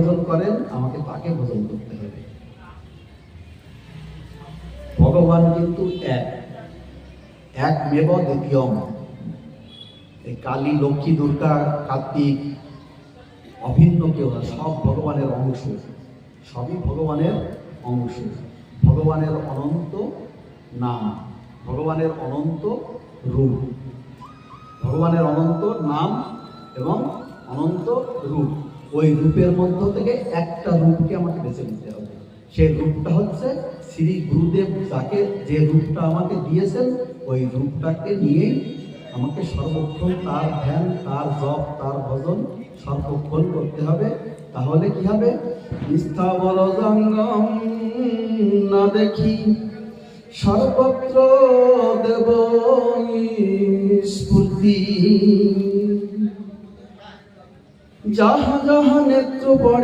ভজন করেন, আমাকে তাকে ভজন করতে হবে। ভগবান কিন্তু এক মেব দ্বিতীয়ম। এই কালী, লক্ষ্মী, দুর্গা, কার্তিক অভিন্ন কেউ না, সব ভগবানের অংশ, সবই ভগবানের অংশ। ভগবানের অনন্ত নাম, ভগবানের অনন্ত রূপ, ভগবানের অনন্ত নাম এবং অনন্ত রূপ। ওই রূপের মধ্য থেকে একটা রূপকে আমাকে বেছে নিতে হবে। সেই রূপটা হচ্ছে শ্রী গুরুদেব, যাকে যে রূপটা আমাকে দিয়েছেন, ওই রূপটাকে নিয়েই আমাকে সর্বক্ষণ তার ধ্যান, তার জপ, তার ভজন সর্বক্ষণ করতে হবে। তাহলে কি হবে? স্থাবর জঙ্গম না দেখি সর্বত্র দেব স্ফূর্তি, যাহা যাহা নেত্র পড়ে